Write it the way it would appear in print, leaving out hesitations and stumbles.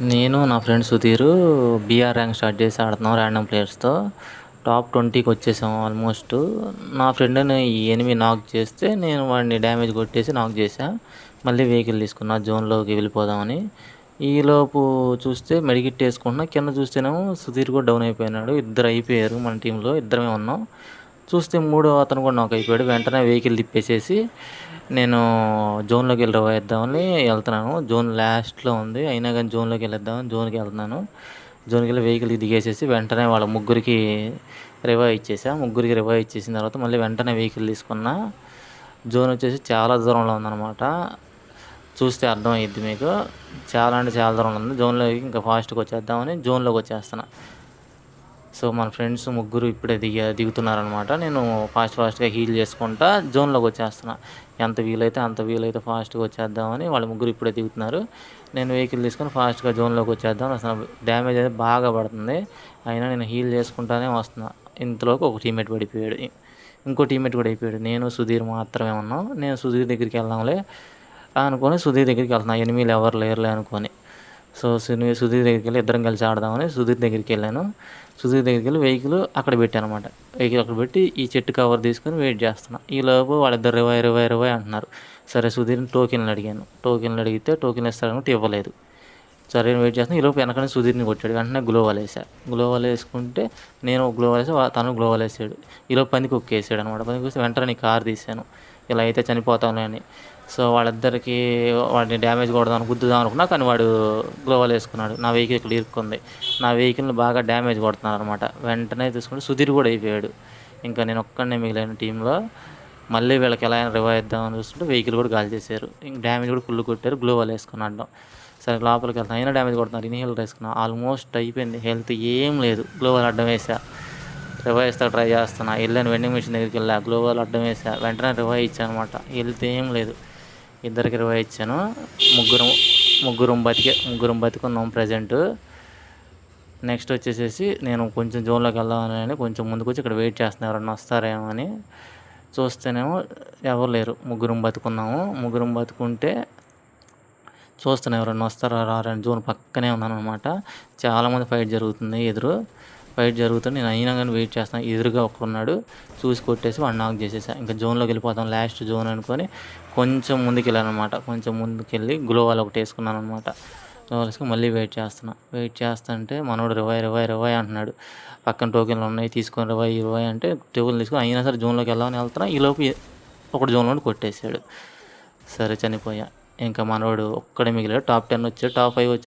నేను నా friend Sudheer BR rank start చేసి ఆడుతున్నాం ర్యాండమ్ ప్లేయర్స్తో. టాప్ 20కి వచ్చేసాం ఆల్మోస్ట్. నా ఫ్రెండ్ని ఈ ఎనిమి నాక్ చేస్తే నేను వాడిని డ్యామేజ్ కొట్టేసి నాక్ చేసా. మళ్ళీ వెహికల్ తీసుకున్నా జోన్లోకి వెళ్ళిపోదామని. ఈలోపు చూస్తే మెడికిట్ వేసుకుంటున్నా, కింద చూస్తేనేమో సుధీర్ కూడా డౌన్ అయిపోయినాడు. ఇద్దరు అయిపోయారు మన టీంలో, ఇద్దరమే ఉన్నాం. చూస్తే మూడో అతను కూడా నాక్ అయిపోయాడు. వెంటనే వెహికల్ తిప్పేసేసి నేను జోన్లోకి వెళ్ళి వేద్దామని వెళ్తున్నాను. జోన్ లాస్ట్లో ఉంది, అయినా కానీ జోన్లోకి వెళ్ళేద్దామని జోన్కి వెళ్తున్నాను. జోన్కి వెళ్ళి వెహికల్కి దిగేసేసి వెంటనే వాళ్ళ ముగ్గురికి రివైవ్ ఇచ్చేసా. ముగ్గురికి రివైవ్ ఇచ్చేసిన తర్వాత మళ్ళీ వెంటనే వెహికల్ తీసుకున్నా. జోన్ వచ్చేసి చాలా దూరంలో ఉందన్నమాట. చూస్తే అర్థమయ్యిద్ది మీకు. చాలా అంటే చాలా దూరంలో ఉంది. జోన్లోకి ఇంకా ఫాస్ట్గా వచ్చేద్దామని జోన్లోకి వచ్చేస్తున్నా. సో మన ఫ్రెండ్స్ ముగ్గురు ఇప్పుడే దిగుతున్నారనమాట. నేను ఫాస్ట్గా హీల్ చేసుకుంటా జోన్లోకి వచ్చేస్తున్నా. ఎంత వీలైతే ఫాస్ట్గా వచ్చేద్దామని వాళ్ళ ముగ్గురు ఇప్పుడే దిగుతున్నారు. నేను వెహికల్ తీసుకొని ఫాస్ట్గా జోన్లోకి వచ్చేద్దాం. అసలు డ్యామేజ్ అయితే బాగా పడుతుంది, అయినా నేను హీల్ చేసుకుంటానే వస్తున్నా. ఇంతలోకి ఒక టీమేట్ పడిపోయాడు, ఇంకో టీమేట్ కూడా అయిపోయాడు. నేను సుధీర్ మాత్రమే ఉన్నాం. నేను సుధీర్ దగ్గరికి వెళ్దాంలే అనుకొని సుధీర్ దగ్గరికి వెళ్తున్నా, ఎనిమిలు ఎవరు లేరులే అనుకొని. సో సుధీర్ దగ్గరికి వెళ్ళి ఇద్దరం కలిసి ఆడదామని సుధీర్ దగ్గరికి వెళ్ళాను. సుధీర్ దగ్గరికి వెళ్ళి వెహికల్ అక్కడ పెట్టాను అనమాట. వెహికల్ అక్కడ పెట్టి ఈ చెట్టు కవర్ తీసుకొని వెయిట్ చేస్తున్నా. ఈలోపు వాళ్ళిద్దరు రివై అంటున్నారు. సరే సుధీర్ని టోకెన్లు అడిగాను. టోకెన్లు అడిగితే టోకెన్లు ఇస్తారనుకుంటే ఇవ్వలేదు. సరే వెయిట్ చేస్తున్నా. ఈలోపు వెనకనే సుధీర్ని కొట్టాడు. వెంటనే గ్లోవాల్ వేసా. గ్లోవాల్ వేసుకుంటే నేను గ్లోవాల్ వేసి తను గ్లోవాల్ వేసాడు. ఈలోపు పందికి ఒక్కేసాడు అనమాట. పందికి వస్తే వెంటనే నీ కారు తీసాను, ఇలా అయితే చనిపోతాంలే అని. సో వాళ్ళిద్దరికి వాడిని డ్యామేజ్ కొడదామని గుద్దుదాం అనుకున్నా, కానీ వాడు గ్లోవాల్ వేసుకున్నాడు. నా వెహికల్ ఇక్కడ ఇరుక్కుంది. నా వెహికల్ని బాగా డ్యామేజ్ కొడుతున్నారు అనమాట. వెంటనే తీసుకుంటే సుధీర్ కూడా అయిపోయాడు. ఇంకా నేను ఒక్కడనే మిగిలిన టీంలో. మళ్ళీ వీళ్ళకి ఎలా అయినా రివైవ్ ఇద్దామని చూస్తుంటే వెహికల్ కూడా గాలి చేశారు. ఇంక డ్యామేజ్ కూడా ఫుల్ కొట్టారు. గ్లోవాల్ వేసుకున్నాడు. సరే లోపలికి వెళ్తాను, అయినా డ్యామేజ్ కొడుతున్నారు. ఇన్హేలర్ వేసుకున్నా. ఆల్మోస్ట్ అయిపోయింది, హెల్త్ ఏం లేదు. గ్లోవాల్ అడ్డం వేసా. రివైవ్ ఇస్తా ట్రై చేస్తున్నా. వెళ్ళాను వెండింగ్ మిషన్ దగ్గరికి వెళ్ళా. గ్లోవాల్ అడ్డం వేసా. వెంటనే రివైవ్ ఇచ్చాను అనమాట. హెల్త్ ఏం లేదు. ఇద్దరికి రివైవ్ ఇచ్చాను. ముగ్గురం బతికున్నాం ప్రజెంట్. నెక్స్ట్ వచ్చేసేసి నేను కొంచెం జోన్లోకి వెళ్దామని కొంచెం ముందుకు వచ్చి ఇక్కడ వెయిట్ చేస్తున్నాను ఎవరన్నా వస్తారేమో అని. చూస్తేనేమో ఎవరు లేరు. ముగ్గురం బతుకున్నాము. ముగ్గురం బతుకుంటే చూస్తున్నాను ఎవరన్నా వస్తారా రారని. జోన్ పక్కనే ఉన్నాను అనమాట. చాలామంది ఫైట్ జరుగుతుంది. ఫైట్ జరుగుతుంది. నేను అయినా కానీ వెయిట్ చేస్తాను. ఎదురుగా ఒకరున్నాడు, చూసి కొట్టేసి వాడు నాక్ చేసేసా. ఇంకా జోన్లోకి వెళ్ళిపోతాం లాస్ట్ జోన్ అనుకొని కొంచెం ముందుకు వెళ్ళాను అనమాట. కొంచెం ముందుకు వెళ్ళి గ్లోవాల్ ఒకటి వేసుకున్నాను అనమాట. గ్లోవాల్ వేసుకొని మళ్ళీ వెయిట్ చేస్తుంటే మనోడు రివై అంటున్నాడు. పక్కన టోకెన్లు ఉన్నాయి తీసుకొని రివై అంటే టోకెన్లు తీసుకొని అయినా సరే జోన్లోకి వెళ్దామని వెళ్తున్నా. ఈలోపు ఒకటి జోన్లో కొట్టేశాడు. సరే చనిపోయా. ఇంకా మనోడు ఒక్కడే మిగిలాడు. టాప్ 10 వచ్చాడు, టాప్ 5 వచ్చి